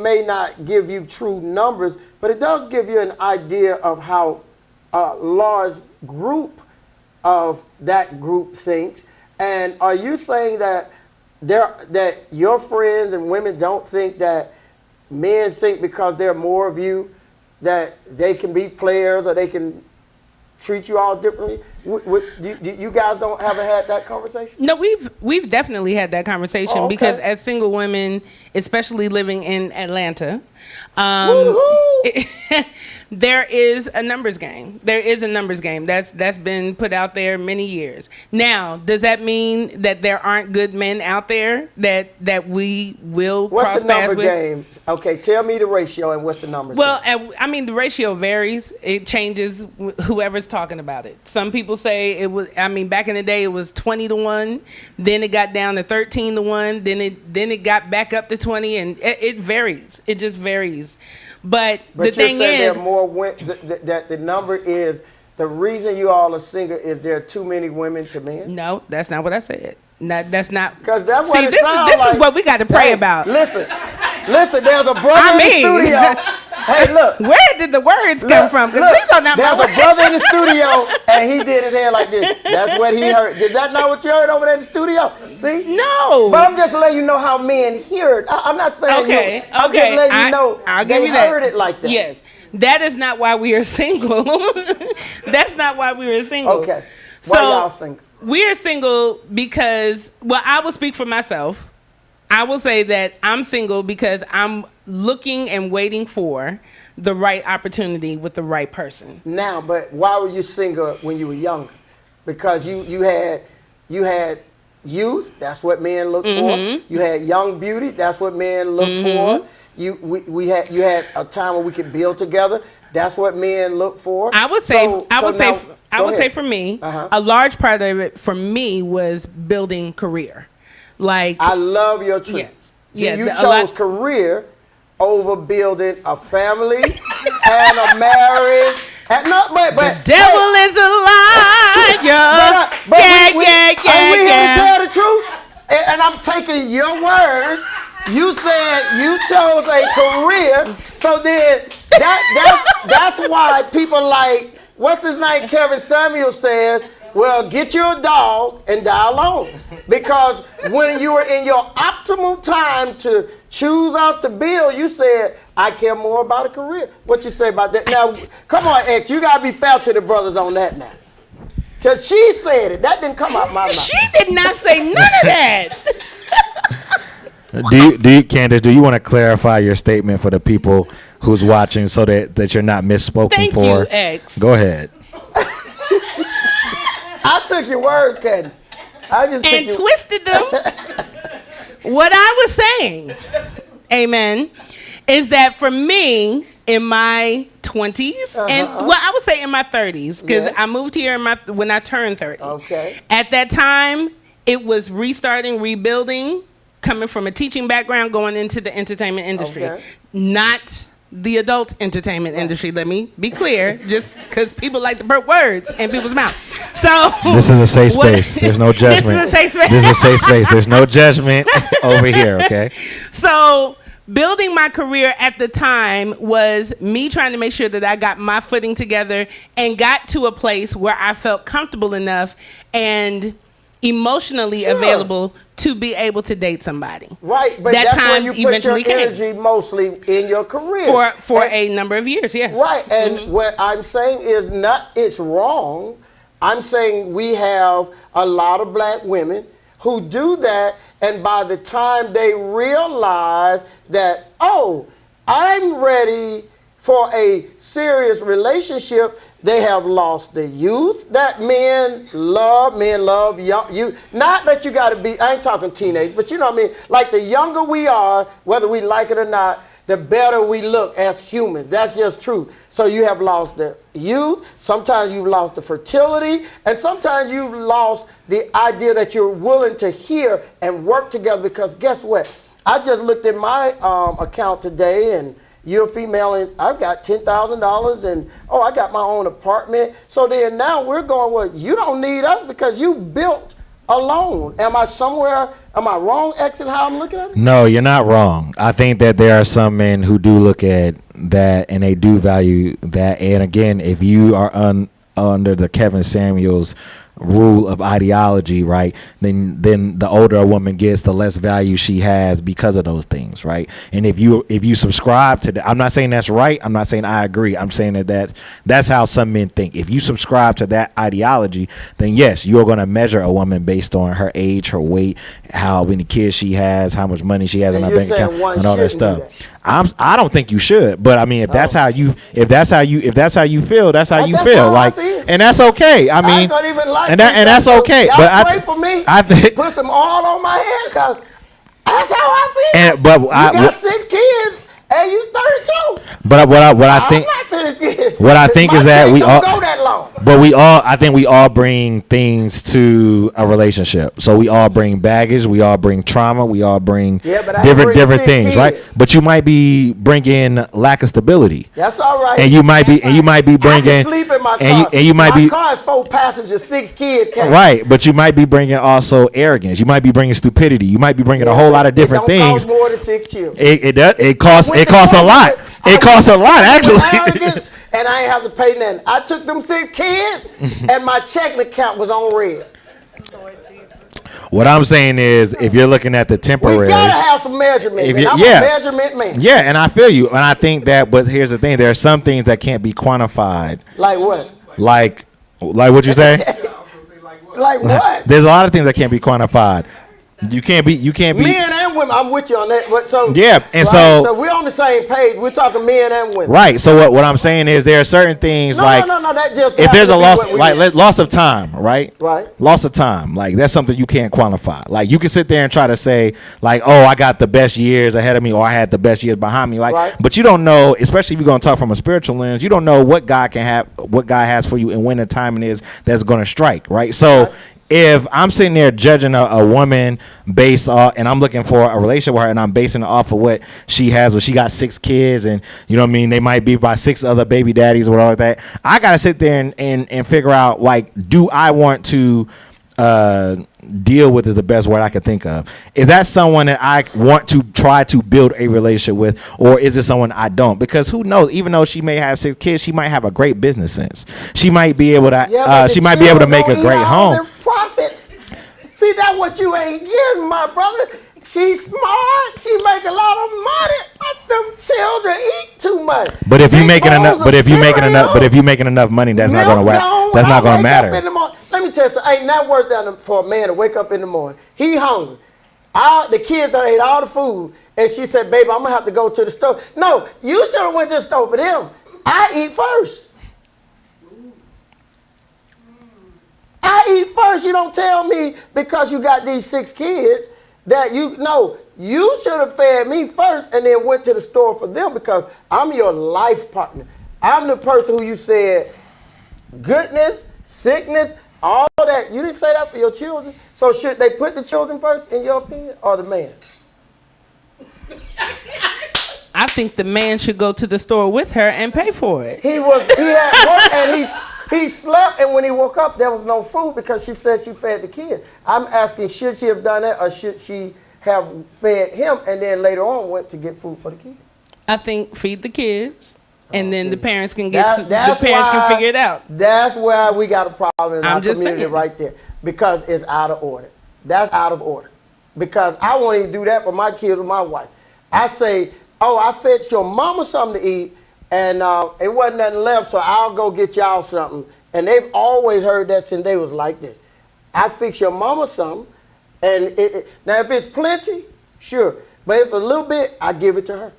may not give you true numbers, but it does give you an idea of how a large group of that group thinks. And are you saying that that your friends and women don't think that men think because there are more of you that they can be players or they can treat you all differently? You guys haven't had that conversation? No, we've definitely had that conversation because as single women, especially living in Atlanta, there is a numbers game. There is a numbers game that's been put out there many years. Now, does that mean that there aren't good men out there that we will cross paths with? What's the number game? Okay, tell me the ratio and what's the numbers? Well, I mean, the ratio varies. It changes whoever's talking about it. Some people say it was, I mean, back in the day it was 20-1, then it got down to 13-1, then it got back up to 20, and it varies. It just varies. But the thing is, there are more that the number is the reason you all are single is there are too many women to men. No, that's not what I said. That's not. Because that's what this is what we got to pray about. Listen. There's a brother in the studio. Hey, look. Where did the words come from? Because these are not my words. There's a brother in the studio, and he did his hair like this. That's what he heard. Is that not what you heard over there in the studio? See? No. But I'm just letting you know how men hear it. I'm not saying I'm just letting you know I'll give you that. Heard it like that. Yes. That is not why we are single. That's not why we are single. Okay. Why y'all single? We are single because, well, I will speak for myself. I will say that I'm single because I'm looking and waiting for the right opportunity with the right person. Now, but why were you single when you were younger? Because you had youth, that's what men look for. You had young beauty, that's what men look for. You had a time where we could build together. That's what men look for. I would say for me, a large part of it for me was building career. Like, I love your truth. Yes. You chose career over building a family and a marriage. And the devil is a liar. We here to tell the truth. And I'm taking your word. You said you chose a career, so then that's why people like, what's his name, Kevin Samuel says, well, get you a dog and die alone. Because when you were in your optimal time to choose us to build, you said, I care more about a career. What you say about that? Now, come on, X, you got to be fair to the brothers on that now. Because she said it. That didn't come out my mouth. She did not say none of that. Candace, do you want to clarify your statement for the people who's watching so that you're not misspoken Thank for? Thank you, X. Go ahead. I took your words, Candace. And twisted them. What I was saying, amen, is that for me, in my 20s, and well, I would say in my 30s, because I moved here when I turned 30. Okay. At that time, it was restarting, rebuilding, coming from a teaching background, going into the entertainment industry. Not the adult entertainment industry, let me be clear, just because people like to put words in people's mouth. So this is a safe space. There's no judgment. This is a safe space. This is a safe space. There's no judgment over here, okay? So building my career at the time was me trying to make sure that I got my footing together and got to a place where I felt comfortable enough and emotionally available to be able to date somebody. Right, but that that's time when you put eventually your energy mostly in your career. For a number of years, yes. Right, and what I'm saying is not it's wrong. I'm saying we have a lot of black women who do that, and by the time they realize that, oh, I'm ready for a serious relationship, they have lost the youth that men love young you. Not that you got to be, I ain't talking teenage, but you know what I mean? Like the younger we are, whether we like it or not, the better we look as humans. That's just true. So you have lost the youth, sometimes you've lost the fertility, and sometimes you've lost the idea that you're willing to hear and work together, because guess what? I just looked at my account today, and you're a female and I've got $10,000 and, oh, I got my own apartment. So then now we're going, well, you don't need us because you built alone. Am I wrong, X, in how I'm looking at it? No, you're not wrong. I think that there are some men who do look at that and they do value that. And again, if you are under the Kevin Samuels rule of ideology, right, then the older a woman gets, the less value she has because of those things, right? And if you subscribe to that, I'm not saying that's right, I'm not saying I agree, I'm saying that's how some men think. If you subscribe to that ideology, then yes, you're going to measure a woman based on her age, her weight, how many kids she has, how much money she has in her bank account, and all that stuff. I don't think you should, but I mean, if that's how you feel, that's how you feel. Like, and that's okay. I mean, and that's okay. Y'all But pray for me. I think put some oil on my head, cause that's how I feel. And but you got 6 kids and you 32. But what I think is that we all go that long. But I think we all bring things to a relationship. So we all bring baggage, we all bring trauma, we all bring different things, right? But you might be bringing lack of stability. That's all right. And you might be bringing. I can sleep in my car. And you might my car is 4 passengers, 6 kids. Right, but you might be bringing also arrogance. You might be bringing stupidity. You might be bringing a whole lot of different things. It don't cost more than 6 children. It costs a lot. It costs a lot, actually. And I ain't have to pay nothing. I took them 6 kids, and my checking account was on red. What I'm saying is, if you're looking at the temporary, we gotta have some measurement. I'm a measurement man. Yeah, and I feel you, and I think that. But here's the thing: there are some things that can't be quantified. Like what? Like what you say? Like what? There's a lot of things that can't be quantified. You can't be. Men and women. I'm with you on that. So yeah, and right, so we're on the same page. We're talking men and women. Right. So what I'm saying is there are certain things No. That just if there's a loss, like loss of time, right? Right. Loss of time, like that's something you can't quantify. Like you can sit there and try to say, like, oh, I got the best years ahead of me, or I had the best years behind me, like. Right. But you don't know, especially if you're gonna talk from a spiritual lens, you don't know what God has for you, and when the timing is that's gonna strike, right? So. Right. If I'm sitting there judging a woman based off, and I'm looking for a relationship with her, and I'm basing it off of what she has, well, she got 6 kids, and you know what I mean, they might be by 6 other baby daddies or whatever like that. I gotta sit there and figure out, like, do I want to deal with is the best word I can think of. Is that someone that I want to try to build a relationship with, or is it someone I don't? Because who knows? Even though she may have 6 kids, she might have a great business sense. She might be able to. She might be able to make a great home. Profits. See, that's what you ain't getting, my brother. She's smart. She make a lot of money, but them children eat too much. But if you making enough, but if you making enough money, that's not gonna That's not gonna matter. Let me tell you something. Ain't not worth that for a man to wake up in the morning. He hungry. The kids done ate all the food, and she said, "Baby, I'm gonna have to go to the store." No, you should have went to the store for them. I eat first. I eat first. You don't tell me because you got these 6 kids that you should have fed me first and then went to the store for them, because I'm your life partner. I'm the person who you said goodness, sickness, all that. You didn't say that for your children. So should they put the children first, in your opinion, or the man? I think the man should go to the store with her and pay for it. He had work and he slept, and when he woke up, there was no food because she said she fed the kid. I'm asking, should she have done that, or should she have fed him and then later on went to get food for the kid? I think feed the kids, and then the parents can can figure it out. That's where we got a problem in our community saying. right there, because it's out of order. That's out of order. Because I won't even do that for my kids with my wife. I say, oh, I fetched your mama something to eat, and it wasn't nothing left, so I'll go get y'all something. And they've always heard that since they was like this. I fix your mama something, and now if it's plenty, sure. But if a little bit, I give it to her.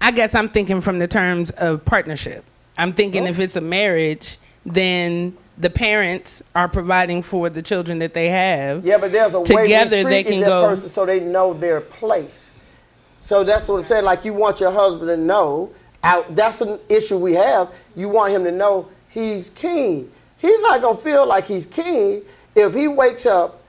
I guess I'm thinking from the terms of partnership. I'm thinking if it's a marriage, then the parents are providing for the children that they have. Yeah, but there's a together way they can go person so they know their place. So that's what I'm saying. Like, you want your husband to know. That's an issue we have. You want him to know he's king. He's not gonna feel like he's king if he wakes up,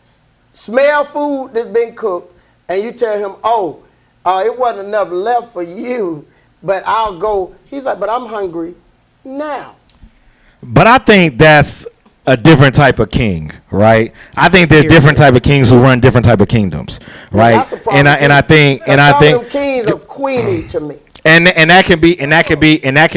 smell food that's been cooked, and you tell him, oh, it wasn't enough left for you, but I'll go. He's like, but I'm hungry now. But I think that's a different type of king, right? I think there's different type of kings who run different type of kingdoms, right? That's the problem And I think some of them kings are queenie to me. And that can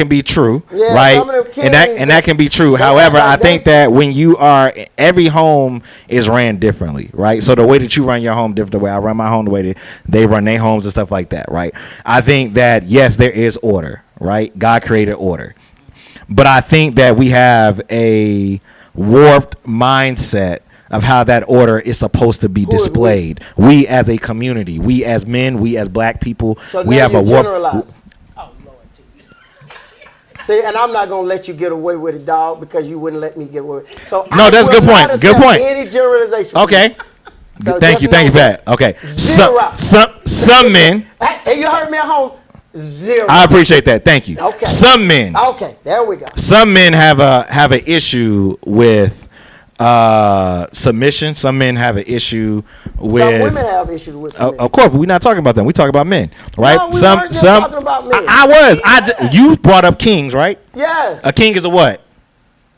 be true, Yeah, right? some of them And that can be true. However, I think that when you are, every home is ran differently, right? So the way that you run your home different, the way I run my home, the way that they run their homes and stuff like that, right? I think that yes, there is order, right? God created order, but I think that we have a warped mindset of how that order is supposed to be displayed. We as a community, we as men, we as black people, So we now have a you're warped. generalizing. Oh, Lord Jesus. See, and I'm not gonna let you get away with it, dog, because you wouldn't let me get away with it. So No, that's a good point. Good point. Any generalization. Okay. So Thank you for that. Okay. Zero. Some men. Hey, you heard me at home. Zero. I appreciate that. Thank you. Okay. Some men. Okay, there we go. Some men have an issue with submission. Some men have an issue with. Some women have issues with submission. Of course, but we're not talking about them. We talk about men, right? No, we weren't just talking about men. You brought up kings, right? Yes. A king is a what?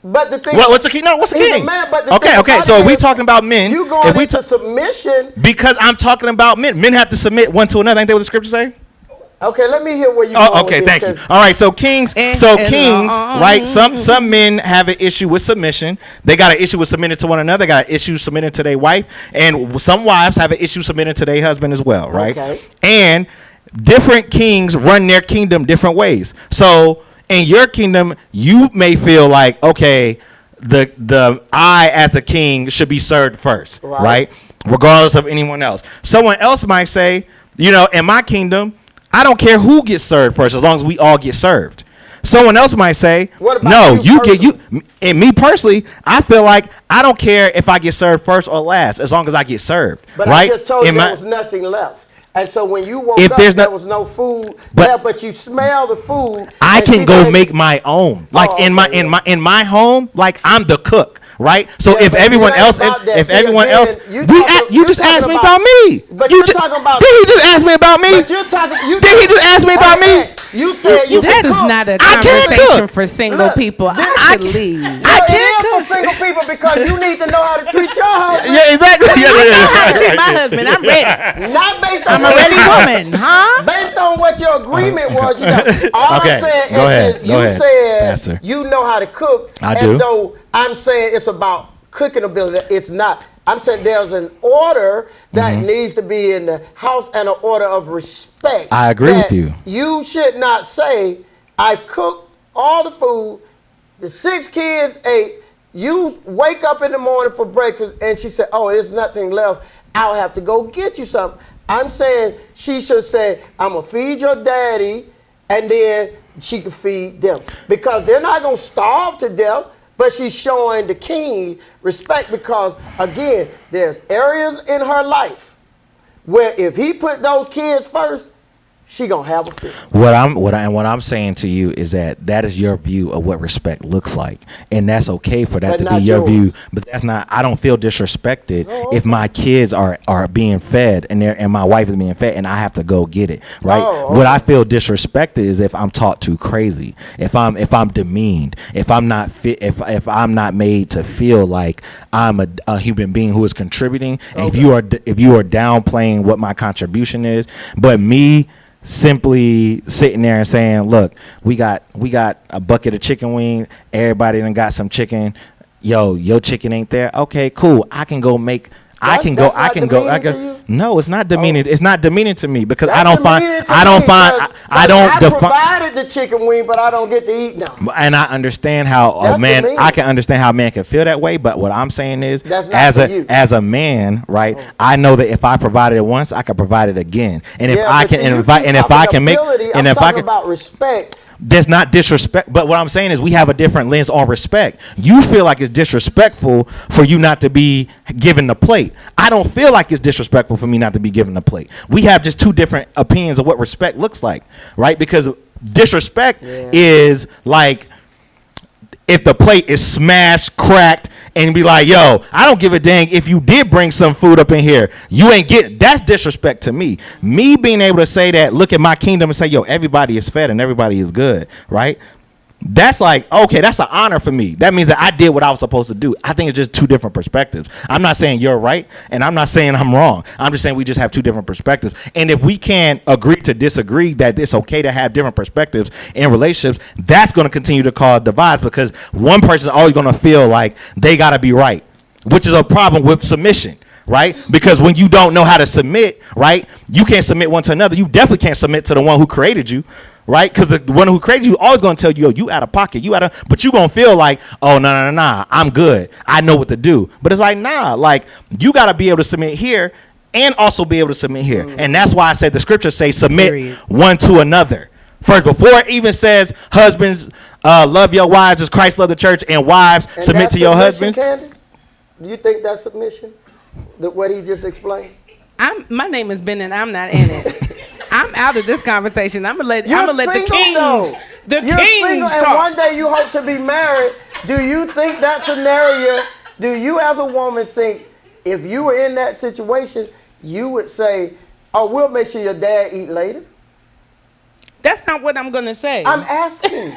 But the thing. What's a king? No, what's a He's king? a man, but the Okay. thing about So it we is, talking about men. You If going we into submission. because I'm talking about men. Men have to submit one to another. Ain't that what the scripture say? Okay, let me hear where you. Oh, okay, thank you. All right, so kings, right? Some men have an issue with submission. They got an issue with submitting to one another. They got an issue submitting to their wife, and some wives have an issue submitting to their husband as well, right? Okay. And different kings run their kingdom different ways. So in your kingdom, you may feel like, okay, the I as the king should be served first, right? Regardless of anyone else. Someone else might say, in my kingdom, I don't care who gets served first, as long as we all get served. Someone else might say, What about no, you and me personally, I feel like I don't care if I get served first or last, as long as I get served. But right? I just told you there was nothing left. And so when you woke If up, there's there not- was no food But- left, but you smell the food. I and can she go said- make my own. Like Oh, in okay, my home, like I'm the cook, right? So Yeah, if but everyone it ain't else, about that. if See, everyone again, else, you you just talking asked me about- about me. But you you're just, talking about- Did he just ask me about me? But you're talking. Did he just ask me about me? Hey, you said you This can is cook. not a I can't conversation cook. for single Look, people. this- I should leave. I It can't is for single people because you need to know how to treat your husband. Yeah, exactly. I know how to treat my husband. I'm ready. Not based on I'm a what- ready woman, huh? Based on what your agreement was, you know. All Okay, I'm saying go is ahead, that go you ahead, said Pastor. you know how to cook. I as do. though I'm saying it's about cooking ability. It's not. I'm saying there's an order that needs to be in the house and an order of respect. I agree with that you. You should not say, I cooked all the food, the 6 kids ate, you wake up in the morning for breakfast, and she said, oh, there's nothing left. I'll have to go get you something. I'm saying she should say, I'm going to feed your daddy, and then she can feed them. Because they're not going to starve to death, but she's showing the king respect because, again, there's areas in her life where if he put those kids first, she gonna have a fit. What I'm saying to you is that is your view of what respect looks like, and that's okay for that But to be not your yours. view. But that's not. I don't feel disrespected if my kids are being fed and my wife is being fed, and I have to go get it. Right. Oh, What I feel disrespected is if I'm taught too crazy, if I'm demeaned, if I'm not fit, if I'm not made to feel like I'm a human being who is contributing. And if you are downplaying what my contribution is, but me simply sitting there and saying, look, we got a bucket of chicken wing, everybody done got some chicken, your chicken ain't there, okay, cool, I can go make That's not demeaning to you? No, it's not demeaning. It's not demeaning to me because That's I don't demeaning to me I because I provided the chicken wing, but I don't get to eat now. and I understand how That's a man. demeaning. I can understand how a man can feel that way. But what I'm saying is, That's not as for a you. as a man, right? I know that if I provided it once, I can provide it again. And if Yeah, I but can, see, and you if I keep and if I talking can make, ability, and I'm if I talking can, about respect. there's not disrespect. But what I'm saying is, we have a different lens on respect. You feel like it's disrespectful for you not to be given the plate. I don't feel like it's disrespectful for me not to be given the plate. We have just two different opinions of what respect looks like, right? Because disrespect is like if the plate is smashed, cracked, and be like, yo, I don't give a dang if you did bring some food up in here. You ain't get, that's disrespect to me. Me being able to say that, look at my kingdom and say, yo, everybody is fed and everybody is good, right? That's like, okay, that's an honor for me. That means that I did what I was supposed to do. I think it's just two different perspectives. I'm not saying you're right, and I'm not saying I'm wrong. I'm just saying we just have two different perspectives. And if we can't agree to disagree that it's okay to have different perspectives in relationships, that's going to continue to cause divides because one person is always going to feel like they got to be right, which is a problem with submission. Right? Because when you don't know how to submit, right, you can't submit one to another. You definitely can't submit to the one who created you, right? Because the one who created you always going to tell you, yo, you out of pocket, but you going to feel like, oh, no, I'm good. I know what to do. But it's like, nah, like you got to be able to submit here and also be able to submit here. And that's why I said the scriptures say submit one to another. First, before it even says husbands, love your wives as Christ loved the church, and wives And submit to your husbands. Candace? Do you think that's submission? What he just explained? My name is Ben and I'm not in it. I'm out of this conversation. I'm gonna let the kings Though. the You're kings single, talk. and one day you hope to be married. Do you think that scenario, do you as a woman think if you were in that situation, you would say, oh, we'll make sure your dad eat later? That's not what I'm gonna say. I'm asking.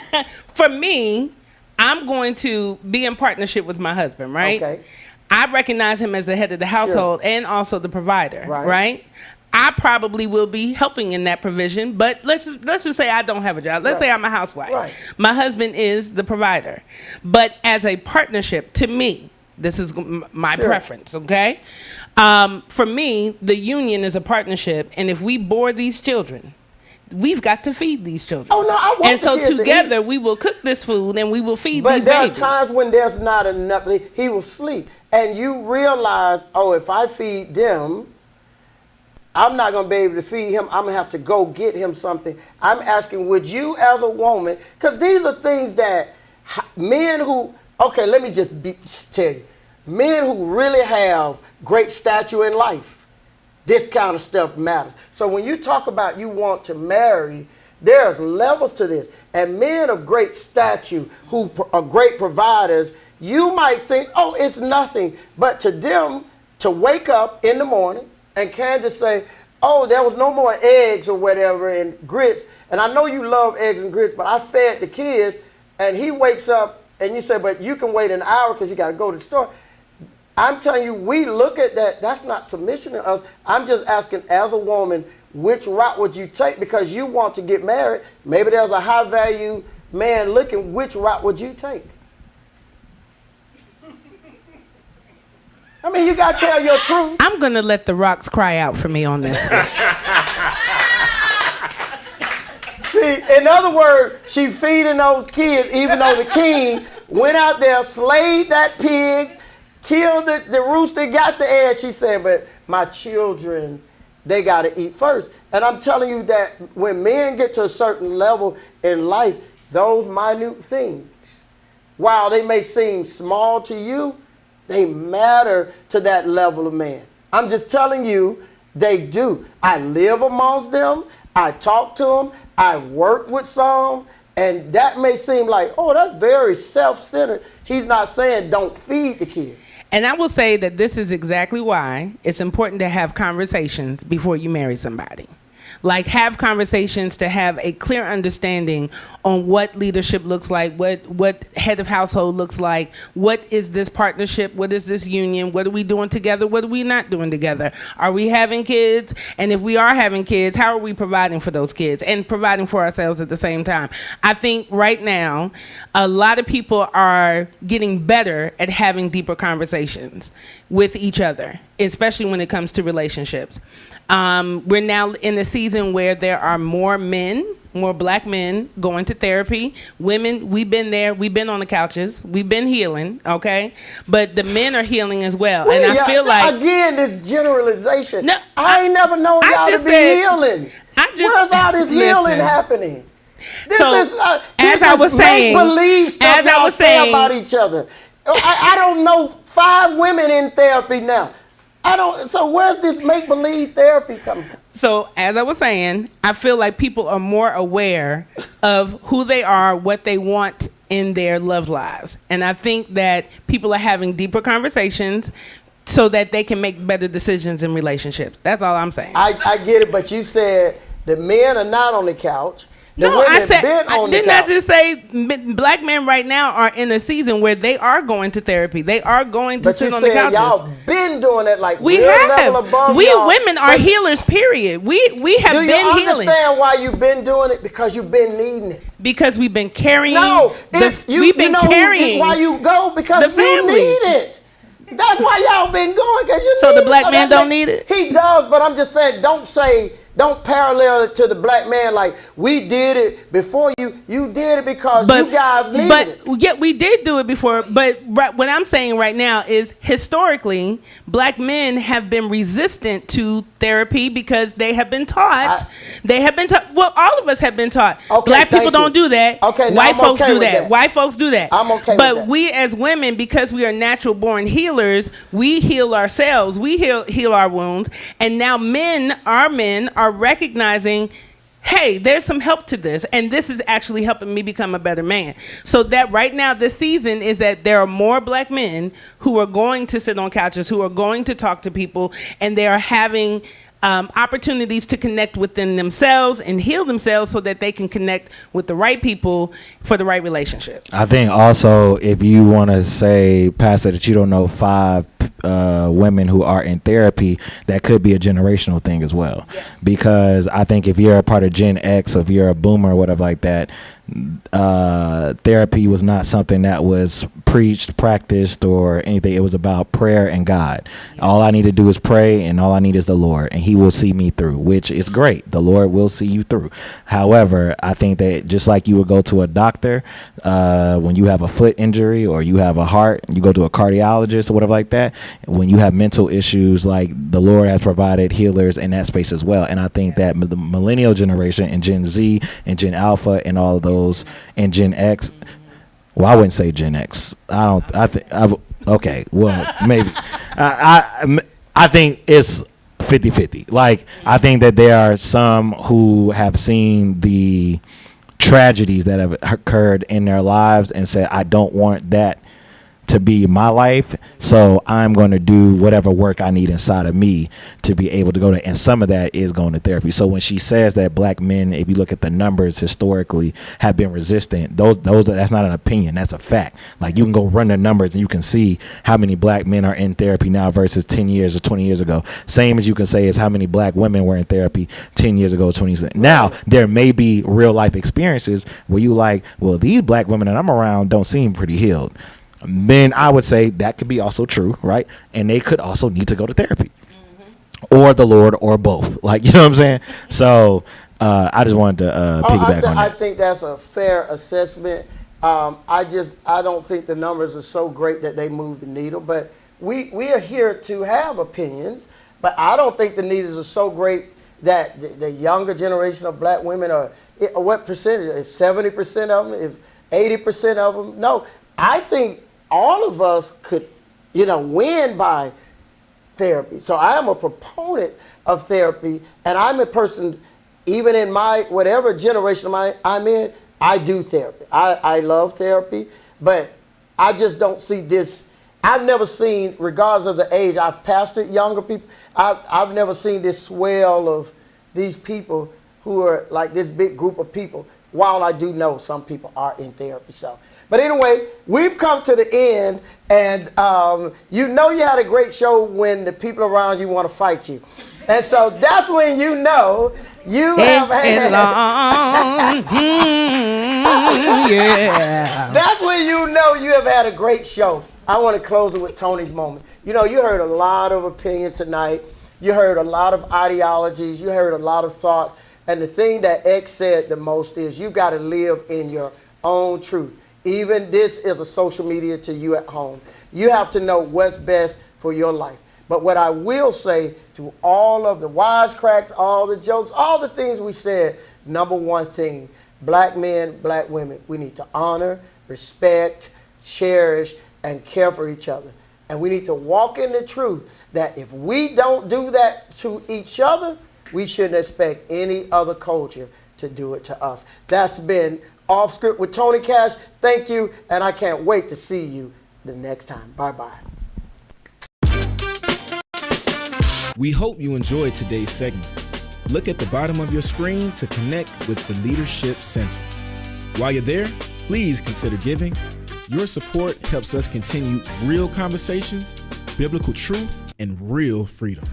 For me, I'm going to be in partnership with my husband, right? Okay. I recognize him as the head of the household and also the provider, right? I probably will be helping in that provision, but let's just say I don't have a job. Let's say I'm a housewife. Right. My husband is the provider. But as a partnership, to me, this is my preference, okay? For me, the union is a partnership, and if we bore these children, we've got to feed these children. Oh, no, I want And the so kids to together, eat. we will cook this food, and we will feed But these there babies. are times when there's not enough. He will sleep. And you realize, oh, if I feed them, I'm not going to be able to feed him. I'm going to have to go get him something. I'm asking, would you as a woman, because these are things that men who, okay, let me just tell you, men who really have great stature in life, this kind of stuff matters. So when you talk about you want to marry, there's levels to this. And men of great stature who are great providers, you might think, oh, it's nothing. But to them, to wake up in the morning and Candace say, oh, there was no more eggs or whatever and grits. And I know you love eggs and grits, but I fed the kids. And he wakes up and you say, but you can wait an hour because you got to go to the store. I'm telling you, we look at that. That's not submission to us. I'm just asking, as a woman, which route would you take? Because you want to get married. Maybe there's a high-value man looking. Which route would you take? I mean, you got to tell your truth. I'm going to let the rocks cry out for me on this one. See, in other words, she feeding those kids, even though the king went out there, slayed that pig, killed the rooster, got the egg. She said, but my children, they got to eat first. And I'm telling you that when men get to a certain level in life, those minute things, while they may seem small to you, they matter to that level of man. I'm just telling you, they do. I live amongst them. I talk to them. I work with some. And that may seem like, oh, that's very self-centered. He's not saying don't feed the kid. And I will say that this is exactly why it's important to have conversations before you marry somebody. Like, have conversations to have a clear understanding on what leadership looks like, what head of household looks like, what is this partnership, what is this union, what are we doing together, what are we not doing together, are we having kids, and if we are having kids, how are we providing for those kids and providing for ourselves at the same time. I think right now, a lot of people are getting better at having deeper conversations with each other, especially when it comes to relationships. We're now in a season where there are more black men going to therapy. Women, we've been there. We've been on the couches. We've been healing, okay? But the men are healing as well. And I feel like... Again, this generalization. No, I ain't never known y'all to be healing. Where's all this healing happening? This as I was saying... make-believe stuff y'all say about each other. I don't know 5 women in therapy now. So where's this make-believe therapy coming from? So as I was saying, I feel like people are more aware of who they are, what they want in their love lives. And I think that people are having deeper conversations so that they can make better decisions in relationships. That's all I'm saying. I get it, but you said the men are not on the couch. The No, women I said, been on the didn't I couch. just say black men right now are in a season where they are going to therapy. They are going to But sit you on the said couches. y'all been doing it like We real have. level above We y'all. women are But healers, period. We have do you been healing understand why you've been doing it? Because you've been needing it. because we've been carrying. No, if we've been you know carrying. why you go, because the you families. need it. That's why y'all been going, because you So need the it. black man that don't make- need it? He does, but I'm just saying, don't parallel it to the black man like we did it before you. You did it because you guys needed it. But yeah, we did do it before. But what I'm saying right now is historically, black men have been resistant to therapy because they have been taught. Well, all of us have been taught. Okay, Black people thank don't you. do that. Okay, now white I'm folks okay do with that. that. White folks do that. I'm okay with But that. we as women, because we are natural born healers, we heal ourselves. We heal our wounds. And now our men are recognizing, hey, there's some help to this, and this is actually helping me become a better man. So that right now, this season is that there are more black men who are going to sit on couches, who are going to talk to people, and they are having opportunities to connect within themselves and heal themselves so that they can connect with the right people for the right relationship. I think also if you want to say, Pastor, that you don't know 5 women who are in therapy, that could be a generational thing as well. Yes. Because I think if you're a part of Gen X, or if you're a boomer or whatever like that, therapy was not something that was preached, practiced, or anything. It was about prayer and God. All I need to do is pray, and all I need is the Lord, and He will see me through, which is great. The Lord will see you through. However, I think that just like you would go to a doctor when you have a foot injury or you have a heart, you go to a cardiologist or whatever like that. When you have mental issues, like the Lord has provided healers in that space as well. And I think that the millennial generation and Gen Z and Gen Alpha and all of those and Gen X, well, I wouldn't say Gen X. Okay, well, maybe. I think it's 50-50. Like, I think that there are some who have seen the tragedies that have occurred in their lives and said, I don't want that to be my life, so I'm going to do whatever work I need inside of me to be able to go to, and some of that is going to therapy. So when she says that black men, if you look at the numbers historically, have been resistant, that's not an opinion, that's a fact. Like, you can go run the numbers and you can see how many black men are in therapy now versus 10 years or 20 years ago. Same as you can say is how many black women were in therapy 10 years ago, 20 years ago. Now, there may be real life experiences where you like, well, these black women that I'm around don't seem pretty healed. Then I would say that could be also true, right? And they could also need to go to therapy, or the Lord, or both. Like, you know what I'm saying? So I just wanted to piggyback on I that. think that's a fair assessment. I don't think the numbers are so great that they move the needle, but we are here to have opinions. But I don't think the needles are so great that the younger generation of black women are, what percentage? Is 70% of them? If 80% of them? No, I think all of us could, win by therapy. So I am a proponent of therapy, and I'm a person, even in my, whatever generation I'm in, I do therapy. I love therapy, but I just don't see this. I've never seen, regardless of the age, I've pastored younger people, I've never seen this swell of these people who are like this big group of people, while I do know some people are in therapy. So. But anyway, we've come to the end, and you had a great show when the people around you want to fight you. And so that's when you know you have had... Yeah. That's when you know you have had a great show. I want to close it with Tony's moment. You heard a lot of opinions tonight. You heard a lot of ideologies. You heard a lot of thoughts. And the thing that X said the most is you got to live in your own truth. Even this is a social media to you at home. You have to know what's best for your life. But what I will say to all of the wisecracks, all the jokes, all the things we said, number one thing, black men, black women, we need to honor, respect, cherish, and care for each other. And we need to walk in the truth that if we don't do that to each other, we shouldn't expect any other culture to do it to us. That's been Off Script with Tony Cash. Thank you, and I can't wait to see you the next time. Bye-bye. We hope you enjoyed today's segment. Look at the bottom of your screen to connect with the Leadership Center. While you're there, please consider giving. Your support helps us continue real conversations, biblical truth, and real freedom.